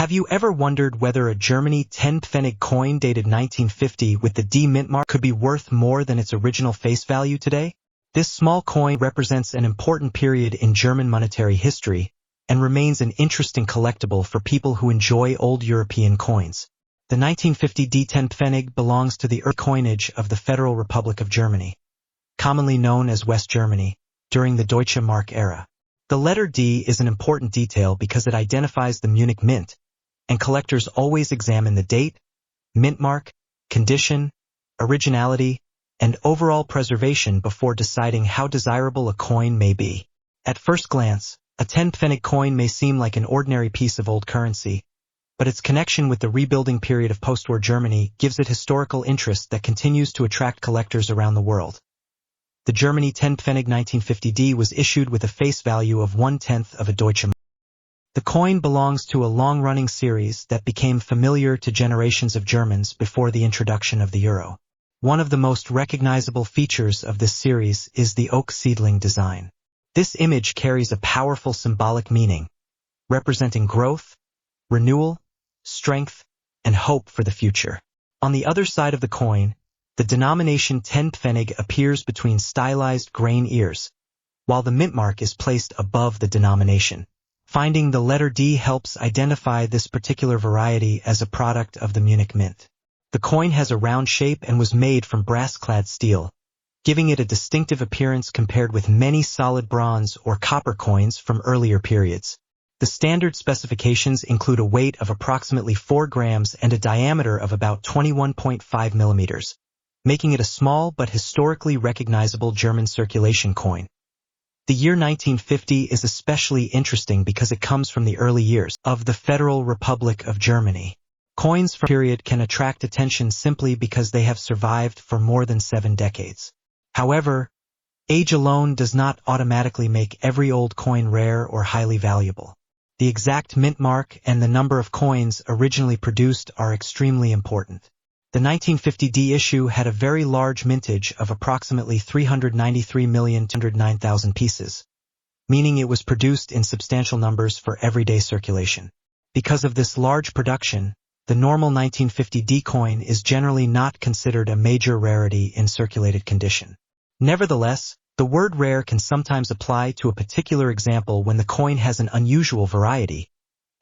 Have you ever wondered whether a Germany 10 Pfennig coin dated 1950 with the D mint mark could be worth more than its original face value today? This small coin represents an important period in German monetary history and remains an interesting collectible for people who enjoy old European coins. The 1950 D10 Pfennig belongs to the early coinage of the Federal Republic of Germany, commonly known as West Germany, during the Deutsche Mark era. The letter D is an important detail because it identifies the Munich Mint, and collectors always examine the date, mint mark, condition, originality, and overall preservation before deciding how desirable a coin may be. At first glance, a 10 Pfennig coin may seem like an ordinary piece of old currency, but its connection with the rebuilding period of post-war Germany gives it historical interest that continues to attract collectors around the world. The Germany 10 Pfennig 1950D was issued with a face value of 1/10 of a Deutsche Mark. The coin belongs to a long-running series that became familiar to generations of Germans before the introduction of the euro. One of the most recognizable features of this series is the oak seedling design. This image carries a powerful symbolic meaning, representing growth, renewal, strength, and hope for the future. On the other side of the coin, the denomination 10 Pfennig appears between stylized grain ears, while the mint mark is placed above the denomination. Finding the letter D helps identify this particular variety as a product of the Munich Mint. The coin has a round shape and was made from brass-clad steel, giving it a distinctive appearance compared with many solid bronze or copper coins from earlier periods. The standard specifications include a weight of approximately 4 grams and a diameter of about 21.5 millimeters, making it a small but historically recognizable German circulation coin. The year 1950 is especially interesting because it comes from the early years of the Federal Republic of Germany. Coins from the period can attract attention simply because they have survived for more than 7 decades. However, age alone does not automatically make every old coin rare or highly valuable. The exact mint mark and the number of coins originally produced are extremely important. The 1950D issue had a very large mintage of approximately 393,209,000 pieces, meaning it was produced in substantial numbers for everyday circulation. Because of this large production, the normal 1950D coin is generally not considered a major rarity in circulated condition. Nevertheless, the word rare can sometimes apply to a particular example when the coin has an unusual variety,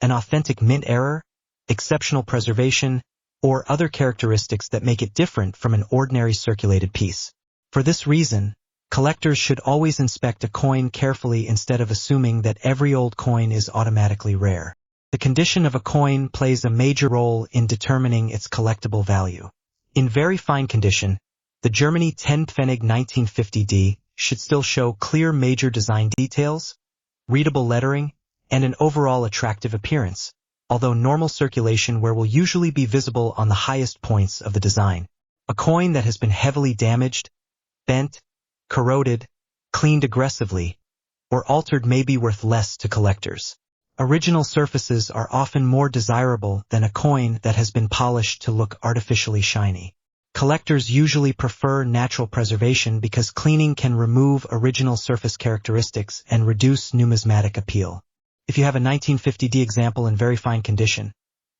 an authentic mint error, exceptional preservation, or other characteristics that make it different from an ordinary circulated piece. For this reason, collectors should always inspect a coin carefully instead of assuming that every old coin is automatically rare. The condition of a coin plays a major role in determining its collectible value. In very fine condition, the Germany 10 Pfennig 1950D should still show clear major design details, readable lettering, and an overall attractive appearance, although normal circulation wear will usually be visible on the highest points of the design. A coin that has been heavily damaged, bent, corroded, cleaned aggressively, or altered may be worth less to collectors. Original surfaces are often more desirable than a coin that has been polished to look artificially shiny. Collectors usually prefer natural preservation because cleaning can remove original surface characteristics and reduce numismatic appeal. If you have a 1950D example in very fine condition,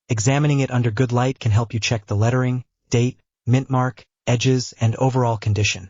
examining it under good light can help you check the lettering, date, mint mark, edges, and overall condition.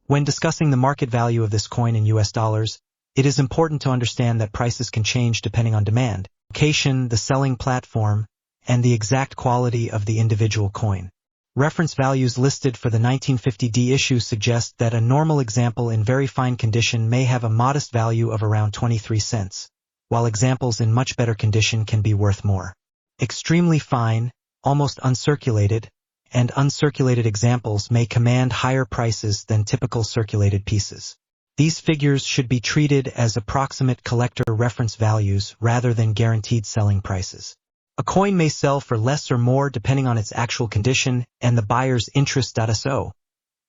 When discussing the market value of this coin in US dollars, it is important to understand that prices can change depending on demand, location, the selling platform, and the exact quality of the individual coin. Reference values listed for the 1950D issue suggest that a normal example in very fine condition may have a modest value of around 23 cents, while examples in much better condition can be worth more. Extremely fine, almost uncirculated, and uncirculated examples may command higher prices than typical circulated pieces. These figures should be treated as approximate collector reference values rather than guaranteed selling prices. A coin may sell for less or more depending on its actual condition and the buyer's interest. So,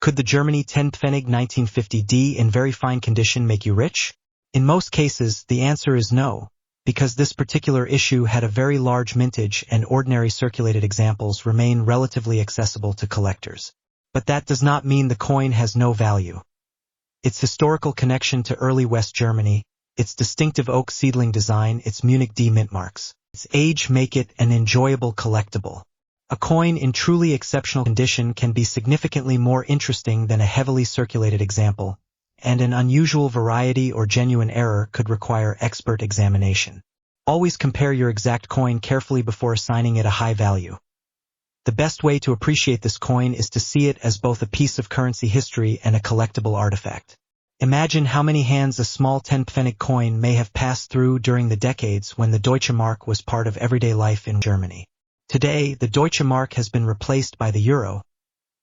could the Germany 10 Pfennig 1950D in very fine condition make you rich? In most cases, the answer is no, because this particular issue had a very large mintage and ordinary circulated examples remain relatively accessible to collectors. But that does not mean the coin has no value. Its historical connection to early West Germany, its distinctive oak seedling design, its Munich D mint marks, Its age make it an enjoyable collectible. A coin in truly exceptional condition can be significantly more interesting than a heavily circulated example, and an unusual variety or genuine error could require expert examination. Always compare your exact coin carefully before assigning it a high value. The best way to appreciate this coin is to see it as both a piece of currency history and a collectible artifact. Imagine how many hands a small 10 Pfennig coin may have passed through during the decades when the Deutsche Mark was part of everyday life in Germany. Today, the Deutsche Mark has been replaced by the euro,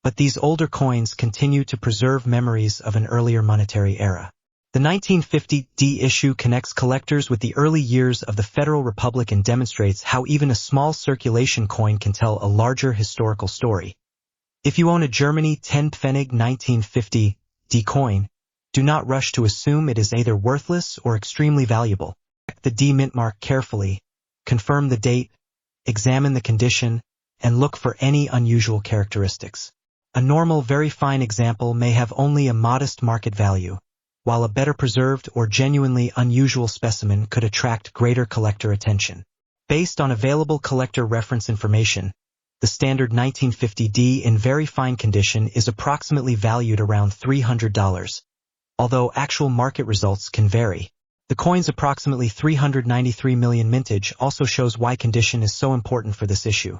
but these older coins continue to preserve memories of an earlier monetary era. The 1950 issue connects collectors with the early years of the Federal Republic and demonstrates how even a small circulation coin can tell a larger historical story. If you own a Germany 10 Pfennig 1950 coin, do not rush to assume it is either worthless or extremely valuable. Check the mint mark carefully, confirm the date, examine the condition, and look for any unusual characteristics. A normal, very fine example may have only a modest market value, while a better preserved or genuinely unusual specimen could attract greater collector attention. Based on available collector reference information, the standard 1950 in very fine condition is approximately valued around $300. Although actual market results can vary. The coin's approximately 393 million mintage also shows why condition is so important for this issue.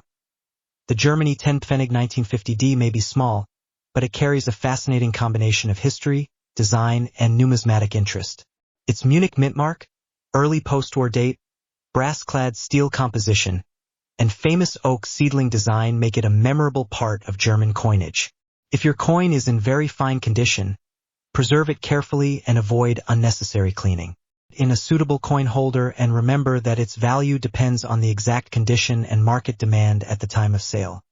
The Germany 10 Pfennig 1950 may be small, but it carries a fascinating combination of history, design, and numismatic interest. Its Munich Mint mark, early post-war date, brass-clad steel composition, and famous oak seedling design make it a memorable part of German coinage. If your coin is in very fine condition, preserve it carefully and avoid unnecessary cleaning. In a suitable coin holder, and remember that its value depends on the exact condition and market demand at the time of sale.